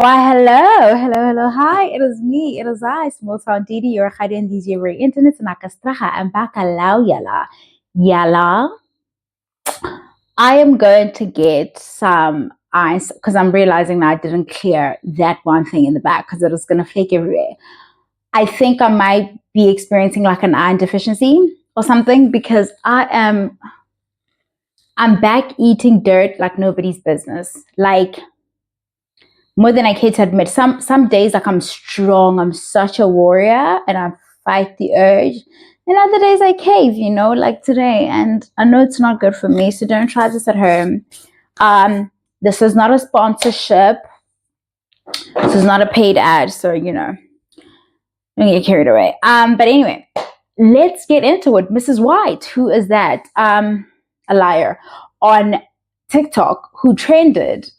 Why, hello, hi, it is me, it is I, Small Sound Didi, your Khadian DJ Internet, and Akastraha, I'm back, allow yala. I am going to get some ice because I'm realizing that I didn't clear that one thing in the back because it was going to flake everywhere. I think I might be experiencing like an iron deficiency or something because I'm back eating dirt like nobody's business. Like, more than I care to admit. Some days like I'm strong, I'm such a warrior, and I fight the urge. And other days I cave, like today. And I know it's not good for me, so don't try this at home. This is not a sponsorship. This is not a paid ad, so don't get carried away. But anyway, let's get into it. Mrs. White, who is that? A liar on TikTok who trended.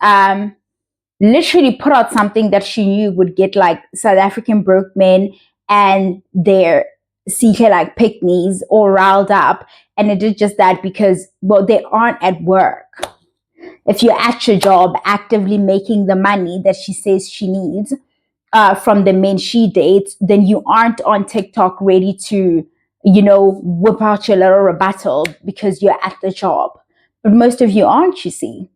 Literally put out something that she knew would get like South African broke men and their Sihle Pick all riled up. And it did just that because, well, they aren't at work. If you're at your job actively making the money that she says she needs from the men she dates, then you aren't on TikTok ready to, whip out your little rebuttal because you're at the job. But most of you aren't, you see.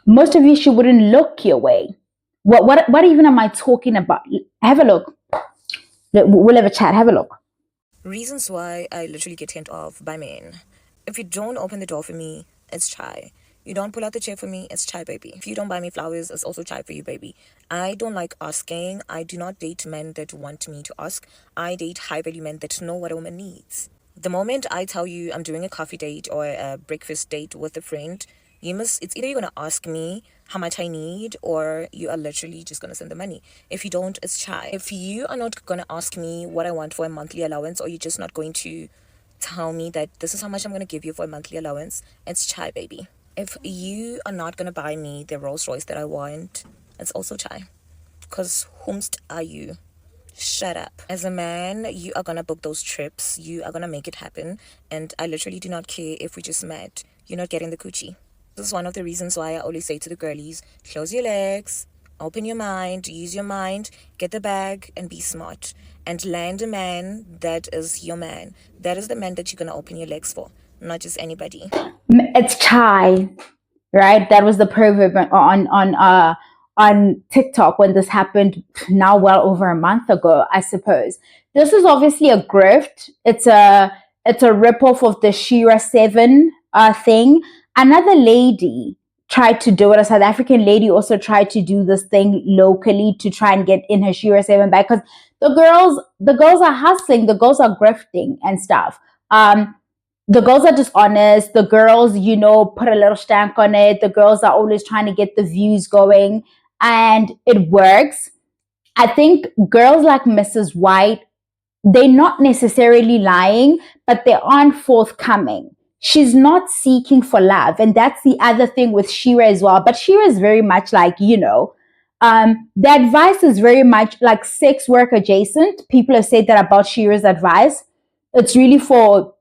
Most of you, she wouldn't look your way. What even am I talking about? Have a look. We'll have a chat. Have a look. Reasons why I literally get turned off by men. If you don't open the door for me, it's chai. You don't pull out the chair for me, it's chai, baby. If you don't buy me flowers, it's also chai for you, baby. I don't like asking. I do not date men that want me to ask. I date high value men that know what a woman needs. The moment I tell you I'm doing a coffee date or a breakfast date with a friend, it's either you're gonna ask me how much I need or you are literally just gonna send the money. If you don't, it's chai. If you are not gonna ask me what I want for a monthly allowance or you're just not going to tell me that this is how much I'm gonna give you for a monthly allowance, it's chai, baby. If you are not gonna buy me the Rolls Royce that I want, it's also chai. Because whomst are you? Shut up. As a man, you are gonna book those trips. You are gonna make it happen. And I literally do not care if we just met. You're not getting the coochie. This is one of the reasons why I always say to the girlies, close your legs, open your mind, use your mind, get the bag, and be smart. And land a man that is your man. That is the man that you're gonna open your legs for, not just anybody. It's chai, right? That was the proverb on TikTok when this happened. Now, well over a month ago, I suppose. This is obviously a grift. It's a ripoff of the Shira 7 thing. Another lady tried to do it. A South African lady also tried to do this thing locally to try and get in her Shira 7 bag because the girls are hustling, the girls are grifting and stuff. The girls are just honest. The girls, put a little stank on it. The girls are always trying to get the views going, and it works. I think girls like Mrs. White, they're not necessarily lying, but they aren't forthcoming. She's not seeking for love. And that's the other thing with Shira as well. But Shira is very much like, the advice is very much like sex work adjacent. People have said that about Shira's advice. It's really for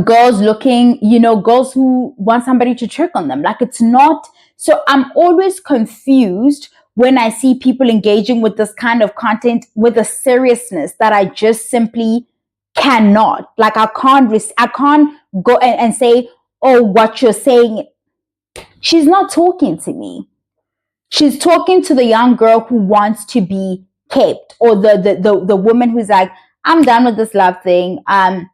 girls looking, girls who want somebody to trick on them. Like it's not. So I'm always confused when I see people engaging with this kind of content with a seriousness that I just simply cannot. Like I can't go and say, oh, what you're saying. She's not talking to me. She's talking to the young girl who wants to be kept, or the woman who's like, I'm done with this love thing. I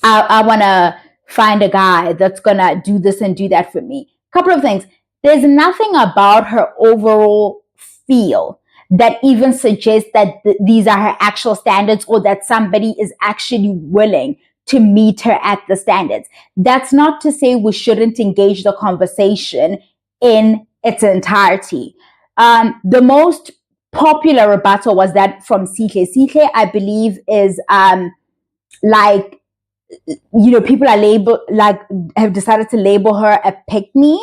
want to find a guy that's going to do this and do that for me. Couple of things. There's nothing about her overall feel that even suggests that these are her actual standards or that somebody is actually willing to meet her at the standards. That's not to say we shouldn't engage the conversation in its entirety. The most popular rebuttal was that from Sihle. Sihle, I believe, is like people are have decided to label her a pick me.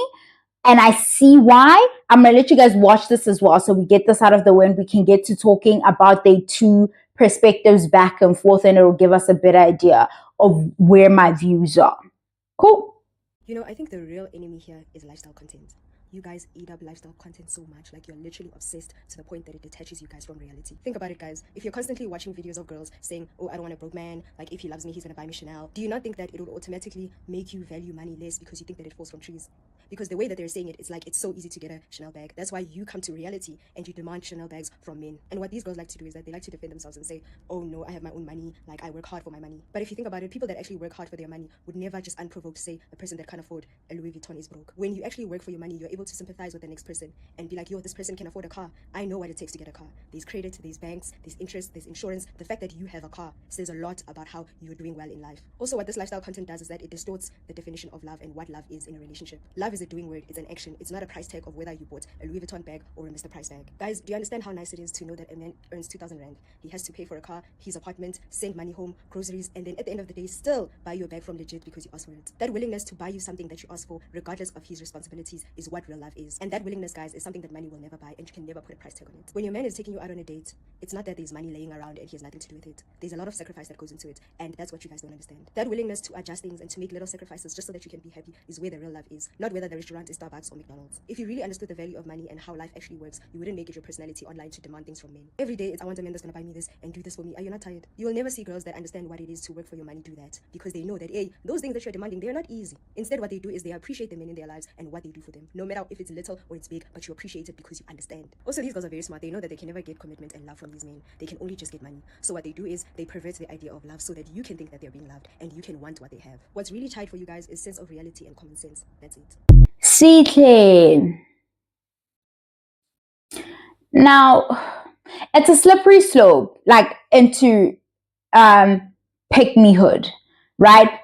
And I see why. I'm gonna let you guys watch this as well, so we get this out of the way and we can get to talking about the two perspectives back and forth, and it'll give us a better idea of where my views are. Cool. I think the real enemy here is lifestyle content. You guys eat up lifestyle content so much, like you're literally obsessed to the point that it detaches you guys from reality. Think about it, guys. If you're constantly watching videos of girls saying, oh, I don't want a broke man, like if he loves me, he's gonna buy me Chanel, do you not think that it would automatically make you value money less because you think that it falls from trees? Because the way that they're saying it, it's like it's so easy to get a Chanel bag. That's why you come to reality and you demand Chanel bags from men. And what these girls like to do is that they like to defend themselves and say, oh no, I have my own money, like I work hard for my money. But if you think about it, people that actually work hard for their money would never just unprovoked say a person that can't afford a Louis Vuitton is broke. When you actually work for your money, you're able to sympathize with the next person and be like, yo, this person can afford a car. I know what it takes to get a car. There's credit, there's banks, there's interest, there's insurance. The fact that you have a car says a lot about how you're doing well in life. Also, what this lifestyle content does is that it distorts the definition of love and what love is in a relationship. Love is a doing word, it's an action. It's not a price tag of whether you bought a Louis Vuitton bag or a Mr. Price bag. Guys, do you understand how nice it is to know that a man earns 2,000 Rand? He has to pay for a car, his apartment, send money home, groceries, and then at the end of the day, still buy you a bag from legit because you asked for it. That willingness to buy you something that you asked for, regardless of his responsibilities, is what real love is. And that willingness, guys, is something that money will never buy, and you can never put a price tag on it. When your man is taking you out on a date, it's not that there's money laying around and he has nothing to do with it. There's a lot of sacrifice that goes into it, and that's what you guys don't understand. That willingness to adjust things and to make little sacrifices just so that you can be happy is where the real love is, not whether the restaurant is Starbucks or McDonald's. If you really understood the value of money and how life actually works, you wouldn't make it your personality online to demand things from men. Every day it's I want a man that's gonna buy me this and do this for me. Are you not tired? You will never see girls that understand what it is to work for your money do that, because they know that hey, those things that you're demanding, they're not easy. Instead, what they do is they appreciate the men in their lives and what they do for them, no matter if it's little or it's big, but you appreciate it because you understand. Also, these girls are very smart. They know that they can never get commitment and love from these men. They can only just get money. So what they do is they pervert the idea of love so that you can think that they're being loved and you can want what they have. What's really tight for you guys is sense of reality and common sense. That's it. Sihle. Now, it's a slippery slope, like into pick mehood, right?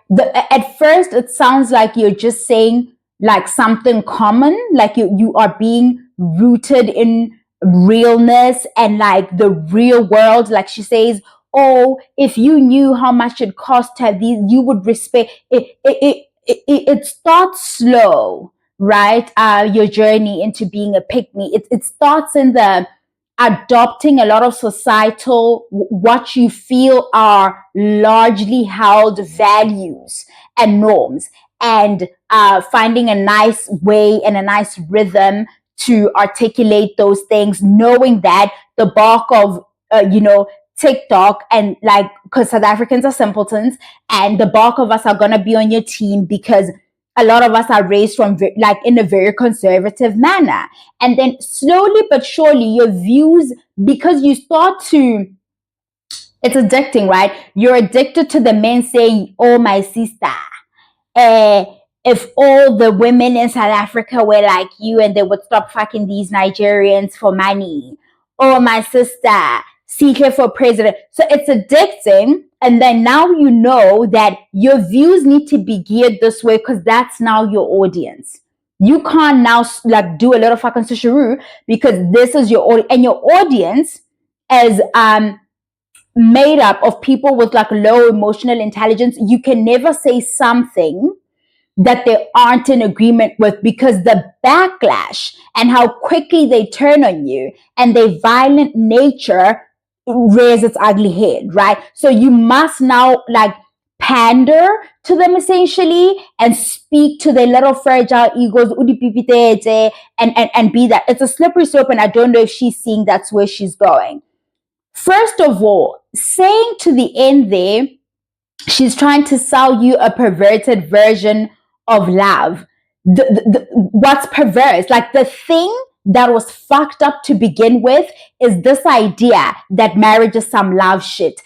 At first, it sounds like you're just saying like something common, like you are being rooted in realness and like the real world. Like she says, oh, if you knew how much it cost to have these, you would respect it. It starts slow, right? Your journey into being a pick me. It starts in the adopting a lot of societal, what you feel are largely held values and norms, and finding a nice way and a nice rhythm to articulate those things, knowing that the bulk of TikTok, and like, because South Africans are simpletons, and the bulk of us are gonna be on your team because a lot of us are raised from like in a very conservative manner. And then slowly but surely your views, because you start to, it's addicting, right? You're addicted to the men saying, oh, my sister, uh, if all the women in South Africa were like you and they would stop fucking these Nigerians for money. Oh, my sister, Sihle for president. So it's addicting. And then now you know that your views need to be geared this way because that's now your audience. You can't now like do a little fucking switcheroo because this is your audience, and your audience is made up of people with like low emotional intelligence. You can never say something that they aren't in agreement with, because the backlash and how quickly they turn on you and their violent nature rears its ugly head, right? So you must now like pander to them essentially and speak to their little fragile egos and be that. It's a slippery slope, and I don't know if she's seeing that's where she's going. First of all, saying to the end there, she's trying to sell you a perverted version of love. What's perverse? Like the thing that was fucked up to begin with is this idea that marriage is some love shit.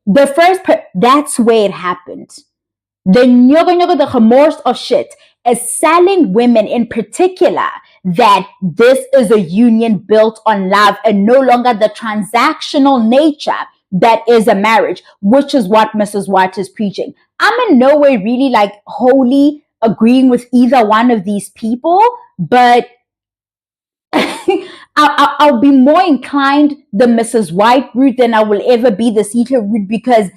That's where it happened. The remorse of shit is selling women in particular that this is a union built on love and no longer the transactional nature that is a marriage, which is what Mrs. White is preaching. I'm in no way really like wholly agreeing with either one of these people, but I'll be more inclined the Mrs. White route than I will ever be the Sihle route, because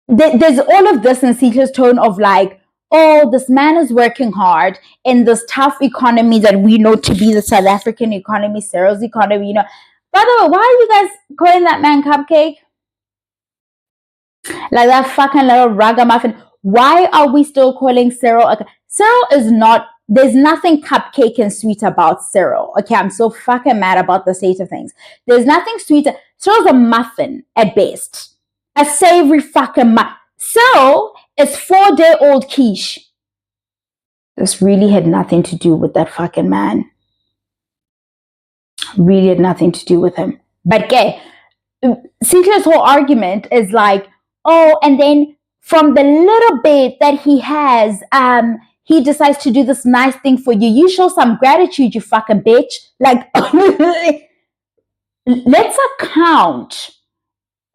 there's all of this in Sihle's tone of like, oh, this man is working hard in this tough economy that we know to be the South African economy, Cyril's economy, By the way, why are you guys calling that man Cupcake? Like that fucking little ragamuffin. Why are we still calling Cyril? Cyril is not there's nothing cupcake and sweet about Cyril. Okay, I'm so fucking mad about the state of things. There's nothing sweet. Cyril's a muffin at best. A savory fucking muffin. Cyril is 4-day-old quiche. This really had nothing to do with that fucking man. Really had nothing to do with him. But okay, Sihle's whole argument is like, oh, and then from the little bit that he has, he decides to do this nice thing for you. You show some gratitude, you fucking bitch. Like, let's account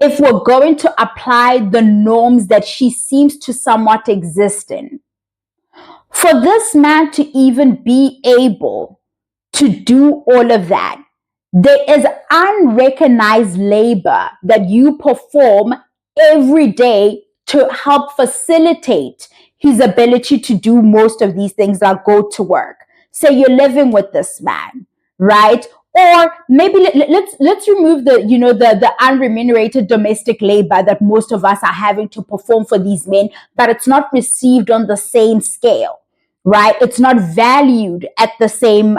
if we're going to apply the norms that she seems to somewhat exist in. For this man to even be able to do all of that, there is unrecognized labor that you perform every day to help facilitate his ability to do most of these things, like go to work. Say you're living with this man, right? Or maybe let's remove the unremunerated domestic labor that most of us are having to perform for these men, but it's not received on the same scale, right? It's not valued at the same.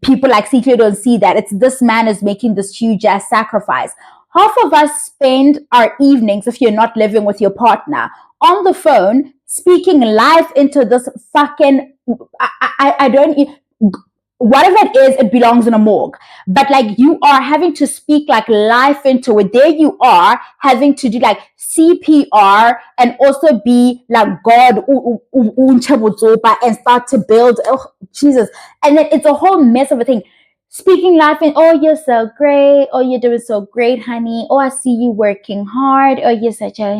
People like Sihle don't see that. It's this man is making this huge ass sacrifice. Half of us spend our evenings, if you're not living with your partner, on the phone speaking life into this fucking. I don't. Whatever it is, it belongs in a morgue. But like you are having to speak like life into it. There you are having to do like CPR and also be like God and start to build. Oh, Jesus. And then it's a whole mess of a thing. Speaking life in, oh, you're so great. Oh, you're doing so great, honey. Oh, I see you working hard. Oh, you're such a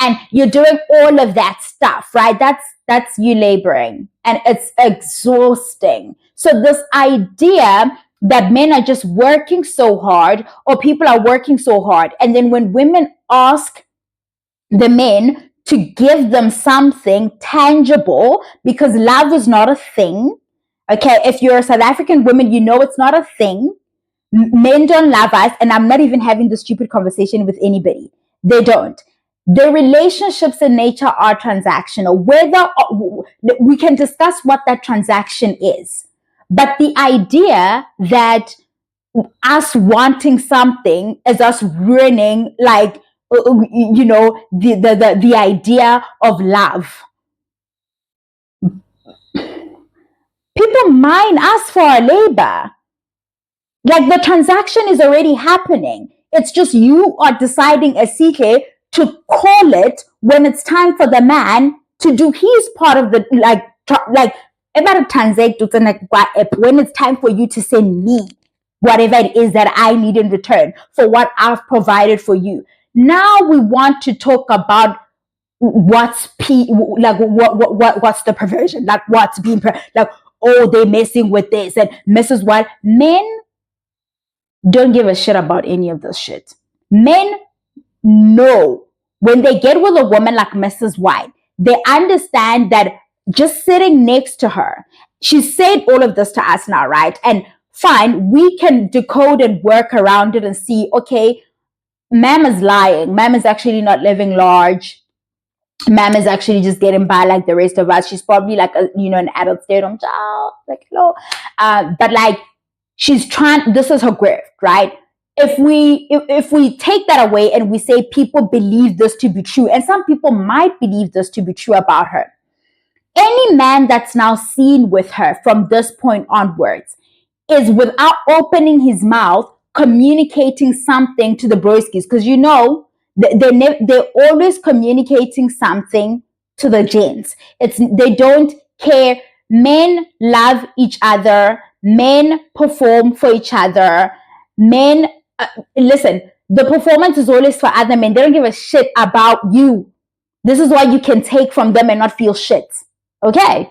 and you're doing all of that stuff, right? That's you laboring, and it's exhausting. So this idea that men are just working so hard, or people are working so hard, and then when women ask the men to give them something tangible, because love is not a thing. Okay, if you're a South African woman, you know it's not a thing. Men don't love us, and I'm not even having this stupid conversation with anybody. They don't. The relationships in nature are transactional. Whether we can discuss what that transaction is, but the idea that us wanting something is us ruining, like the idea of love. People mine us for our labor. Like the transaction is already happening. It's just you are deciding as Sihle to call it when it's time for the man to do his part of the when it's time for you to send me whatever it is that I need in return for what I've provided for you. Now we want to talk about what's what's the perversion, like what's being like, oh, they're messing with this and Mrs. White. Men don't give a shit about any of this shit. Men know when they get with a woman like Mrs. White, they understand that just sitting next to her, she said all of this to us now, right? And fine, we can decode and work around it and see, okay, ma'am is lying. Ma'am is actually not living large. Ma'am is actually just getting by like the rest of us. She's probably like an adult stay-at-home child, like hello, but like she's trying. This is her grift, right? If we take that away and we say people believe this to be true, and some people might believe this to be true about her, any man that's now seen with her from this point onwards is, without opening his mouth, communicating something to the broskies, because they're always communicating something to the gents. They don't care. Men love each other. Men perform for each other. Men, listen, the performance is always for other men. They don't give a shit about you. This is why you can take from them and not feel shit. Okay?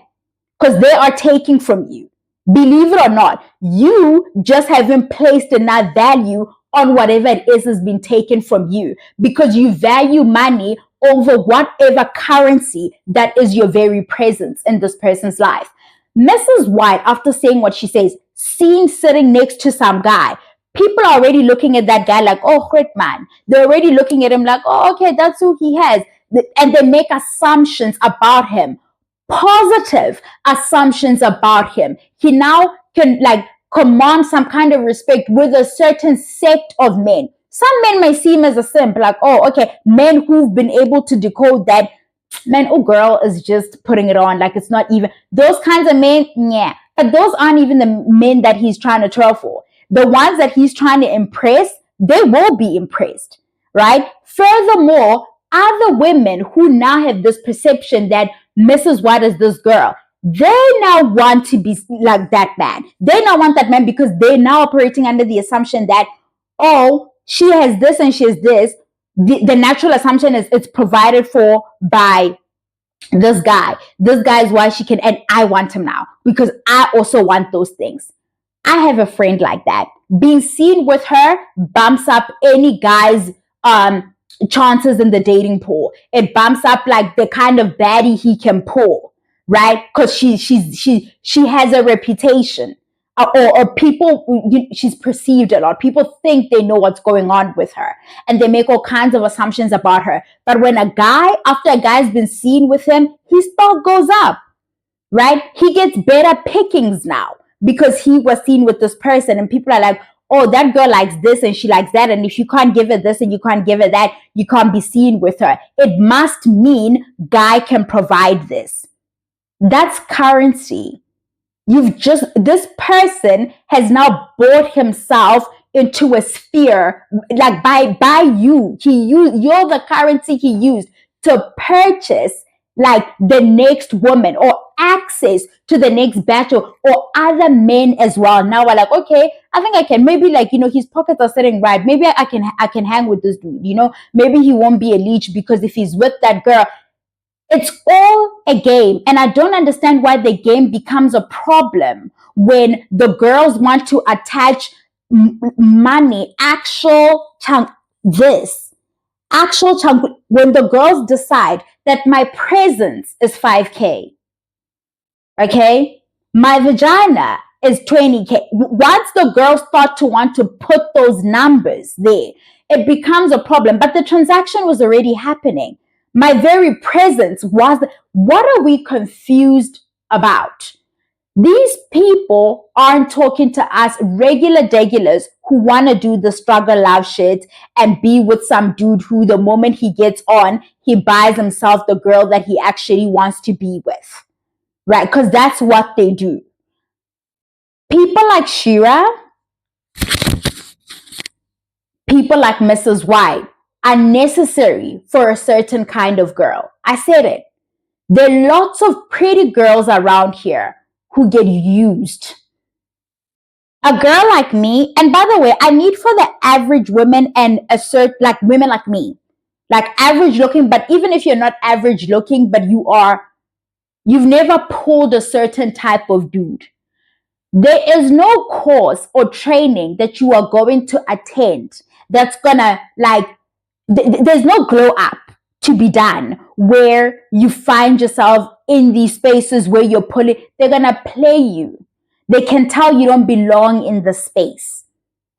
Because they are taking from you. Believe it or not, you just haven't placed enough value on whatever it is has been taken from you, because you value money over whatever currency that is your very presence in this person's life. Mrs. White, after saying what she says, seen sitting next to some guy, people are already looking at that guy like, oh, great man. They're already looking at him like, oh, okay, that's who he has. And they make assumptions about him. positive assumptions about him. He now can like command some kind of respect with a certain sect of men. Some men may seem as a simp, like, oh, okay, men who've been able to decode that man or girl is just putting it on, like it's not even those kinds of men, yeah. But those aren't even the men that he's trying to twirl for. The ones that he's trying to impress, they will be impressed, right? Furthermore, other women who now have this perception that Mrs. White is this girl, they now want to be like that man. They now want that man because they're now operating under the assumption that, oh, she has this and she has this. The natural assumption is it's provided for by this guy. This guy is why she can, and I want him now because I also want those things. I have a friend like that. Being seen with her bumps up any guy's chances in the dating pool. It bumps up like the kind of baddie he can pull, right? Because she has a reputation. Or people, she's perceived a lot. People think they know what's going on with her and they make all kinds of assumptions about her. But when after a guy's been seen with him, his stock goes up, right? He gets better pickings now because he was seen with this person and people are like, oh, that girl likes this and she likes that. And if you can't give her this and you can't give her that, you can't be seen with her. It must mean guy can provide this. That's currency. This person has now bought himself into a sphere, like by you. You're the currency he used to purchase like the next woman or access to the next battle or other men as well. Now we're like, okay, I think I can maybe like, his pockets are sitting right. Maybe I can hang with this dude, maybe he won't be a leech because if he's with that girl, it's all a game. And I don't understand why the game becomes a problem when the girls want to attach money, actual chunk, when the girls decide that my presence is 5K, okay? My vagina is 20K. Once the girls start to want to put those numbers there, it becomes a problem. But the transaction was already happening. My very presence was, what are we confused about? These people aren't talking to us regular degulars who want to do the struggle love shit and be with some dude who the moment he gets on, he buys himself the girl that he actually wants to be with, right? Because that's what they do. People like Shira, people like Mrs. White are necessary for a certain kind of girl. I said it. There are lots of pretty girls around here who get used. A girl like me, and by the way, I need for the average women and like women like me, like average looking, but even if you're not average looking, but you've never pulled a certain type of dude. There is no course or training that you are going to attend that's gonna like, there's no glow up to be done where you find yourself in these spaces where you're pulling. They're gonna play you. They can tell you don't belong in the space.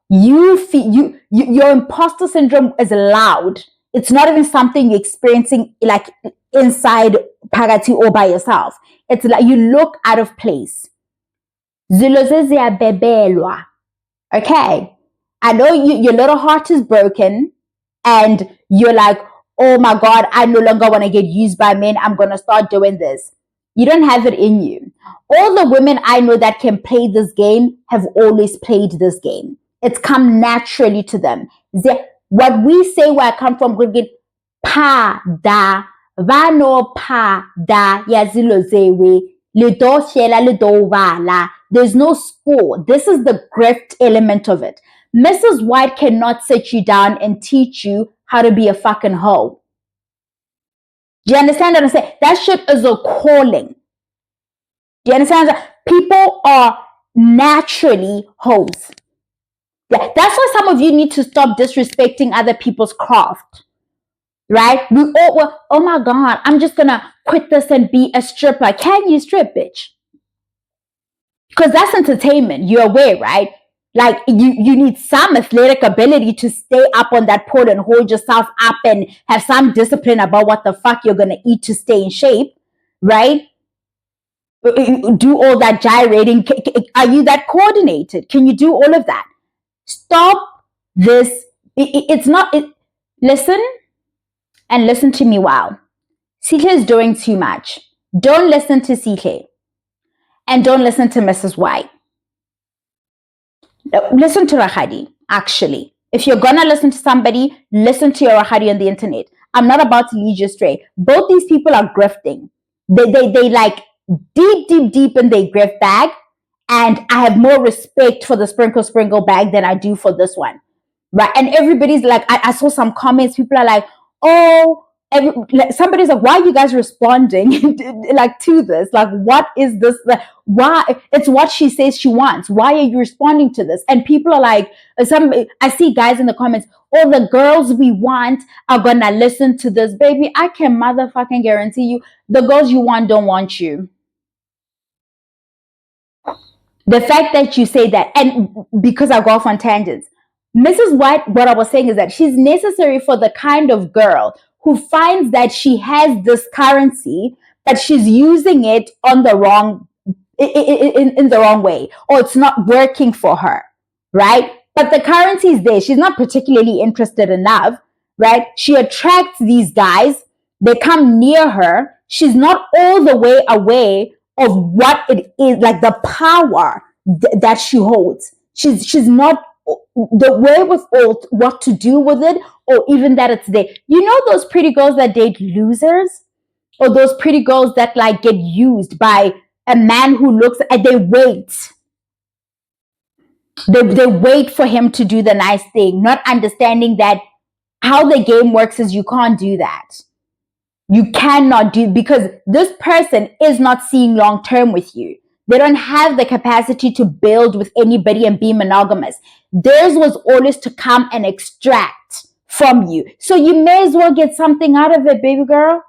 Your imposter syndrome is loud. It's not even something you're experiencing like inside Pagati or by yourself. It's like you look out of place. Okay, I know your little heart is broken and you're like, oh my God, I no longer want to get used by men. I'm going to start doing this. You don't have it in you. All the women I know that can play this game have always played this game. It's come naturally to them. What we say where I come from, we get pa da, vano pa da, yazilo zewe, le do shela le do wala. There's no score. This is the grift element of it. Mrs. White cannot sit you down and teach you how to be a fucking hoe. Do you understand what I'm saying? That shit is a calling. Do you understand? People are naturally hoes. Yeah, that's why some of you need to stop disrespecting other people's craft. Right? Oh my God, I'm just gonna quit this and be a stripper. Can you strip, bitch? Because that's entertainment. You're aware, right? Like you need some athletic ability to stay up on that pole and hold yourself up and have some discipline about what the fuck you're gonna eat to stay in shape, right? do all that gyrating? Are you that coordinated? Can you do all of that? Stop this. It's not. Listen and listen to me well. Sihle is doing too much. Don't listen to Sihle. And don't listen to Mrs. White. Listen to Rahadi, actually. If you're gonna listen to somebody, listen to your Rahadi on the internet. I'm not about to lead you astray. Both these people are grifting. They like deep in their grift bag. And I have more respect for the sprinkle bag than I do for this one. Right? And everybody's like, I saw some comments. People are like, oh, somebody's like, why are you guys responding like to this? Like, what is this? Like, why? It's what she says she wants. Why are you responding to this? And people are like, I see guys in the comments, all the girls we want are gonna listen to this. Baby, I can motherfucking guarantee you, the girls you want don't want you. The fact that you say that, and because I go off on tangents, Mrs. White, what I was saying is that she's necessary for the kind of girl who finds that she has this currency, but she's using it on the wrong, in the wrong way, or it's not working for her, right? But the currency is there. She's not particularly interested in love, right? She attracts these guys. They come near her. She's not all the way aware of what it is, like the power that she holds. She's not the wherewithal what to do with it, or even that it's there. You know those pretty girls that date losers, or those pretty girls that like get used by a man who looks and they wait. They wait for him to do the nice thing, not understanding that how the game works is you can't do that. You cannot do, because this person is not seeing long term with you. They don't have the capacity to build with anybody and be monogamous. Theirs was always to come and extract from you. So you may as well get something out of it, baby girl.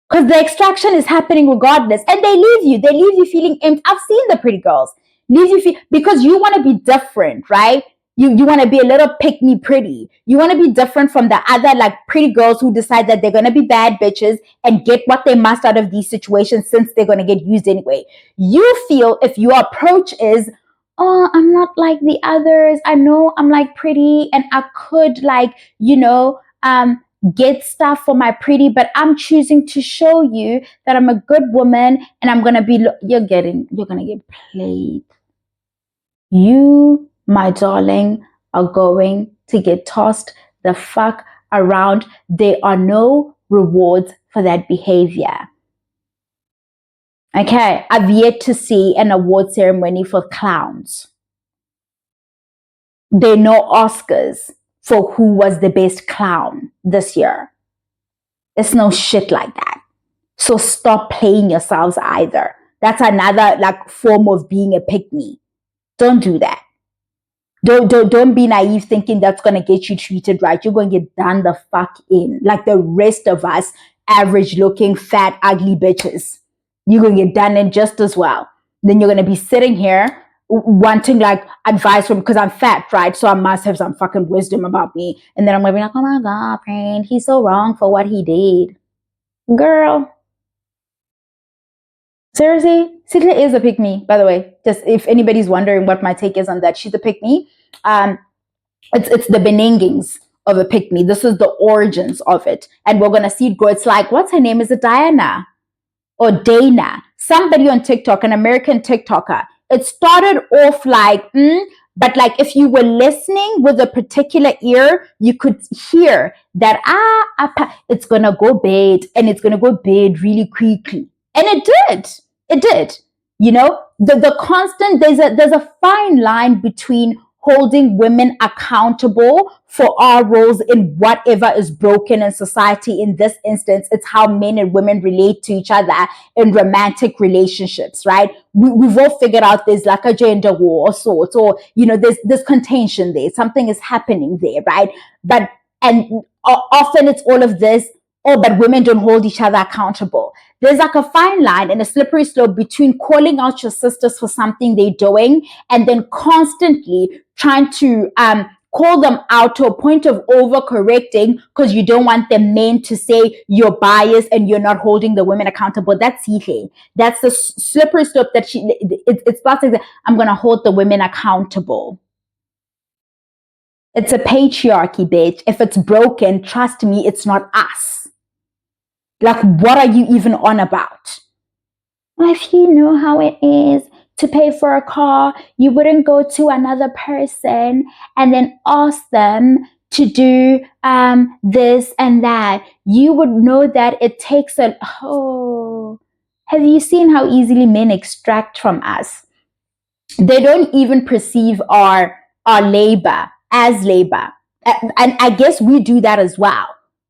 Because the extraction is happening regardless. And they leave you. They leave you feeling empty. I've seen the pretty girls. Leave you because you want to be different, right? You want to be a little pick me pretty. You want to be different from the other like pretty girls who decide that they're going to be bad bitches and get what they must out of these situations since they're going to get used anyway. You feel if your approach is, oh, I'm not like the others. I know I'm like pretty and I could like, get stuff for my pretty, but I'm choosing to show you that I'm a good woman and I'm going to be, you're going to get played. You, my darling, are going to get tossed the fuck around. There are no rewards for that behavior. Okay, I've yet to see an award ceremony for clowns. There are no Oscars for who was the best clown this year. There's no shit like that. So stop playing yourselves either. That's another like form of being a pick-me. Don't do that. Don't be naive thinking that's going to get you treated right. You're going to get done the fuck in. Like the rest of us, average looking, fat, ugly bitches. You're going to get done in just as well. Then you're going to be sitting here wanting like advice from, because I'm fat, right? So I must have some fucking wisdom about me. And then I'm going to be like, oh my God, Prain, he's so wrong for what he did. Girl. Seriously, Sihle is a pick-me, by the way. Just if anybody's wondering what my take is on that, she's a pick-me. It's the beningings of a pick-me. This is the origins of it. And we're going to see it go. It's like, what's her name? Is it Diana or Dana? Somebody on TikTok, an American TikToker. It started off like, but like if you were listening with a particular ear, you could hear that, it's going to go bad, and it's going to go bad really quickly. And it did. The constant, there's a fine line between holding women accountable for our roles in whatever is broken in society. In this instance, it's how men and women relate to each other in romantic relationships, right? We've all figured out there's like a gender war or sorts, or, there's contention there. Something is happening there, right? And often it's all of this, but women don't hold each other accountable. There's like a fine line and a slippery slope between calling out your sisters for something they're doing and then constantly trying to call them out to a point of overcorrecting because you don't want the men to say you're biased and you're not holding the women accountable. That's Sihle. That's the slippery slope that it starts like, I'm going to hold the women accountable. It's a patriarchy, bitch. If it's broken, trust me, it's not us. Like, what are you even on about? If you know how it is to pay for a car, you wouldn't go to another person and then ask them to do this and that. You would know that it takes have you seen how easily men extract from us? They don't even perceive our labor as labor. And I guess we do that as well.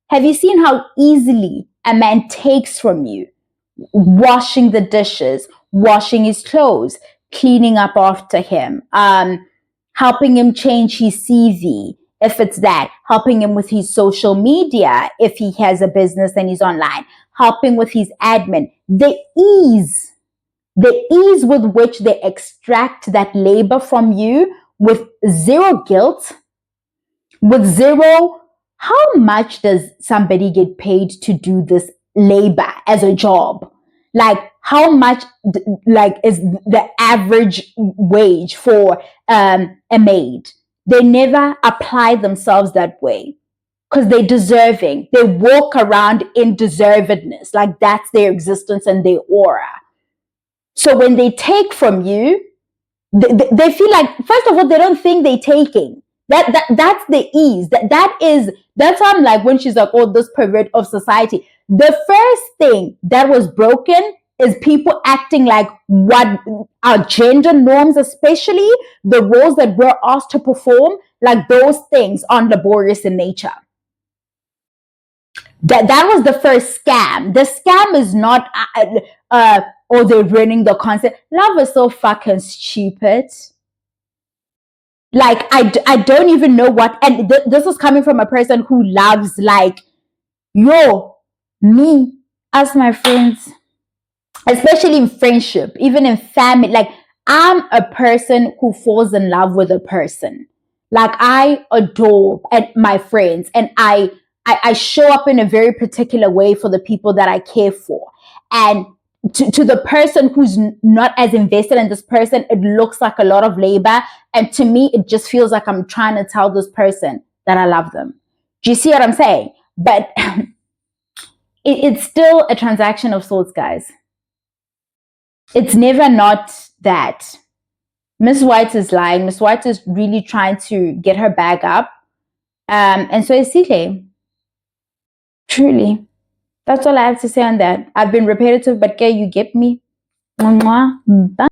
Have you seen how easily a man takes from you? Washing the dishes, washing his clothes, cleaning up after him, helping him change his CV, if it's that, helping him with his social media, if he has a business and he's online, helping with his admin. The ease with which they extract that labor from you with zero guilt, with zero, how much does somebody get paid to do this labor as a job? Like, how much is the average wage for a maid? They never apply themselves that way because they're deserving. They walk around in deservedness, like that's their existence and their aura. So when they take from you, they feel like, first of all, they don't think they're taking. That's the ease. That's why I'm like, when she's like, oh, this pervert of society. The first thing that was broken is people acting like what our gender norms, especially the roles that we're asked to perform, like those things are laborious in nature. That was the first scam. The scam is not or they're ruining the concept. Love is so fucking stupid. Like, I don't even know what, and this is coming from a person who loves, like, me, as my friends, especially in friendship, even in family. Like, I'm a person who falls in love with a person. Like, I adore my friends, and I show up in a very particular way for the people that I care for. And to the person who's not as invested in this person, it looks like a lot of labor. And to me, it just feels like I'm trying to tell this person that I love them. Do you see what I'm saying? But it's still a transaction of sorts, guys. It's never not that. Miss White is lying. Miss White is really trying to get her bag up. And so is Sihle. Truly. That's all I have to say on that. I've been repetitive, but you get me. Bye.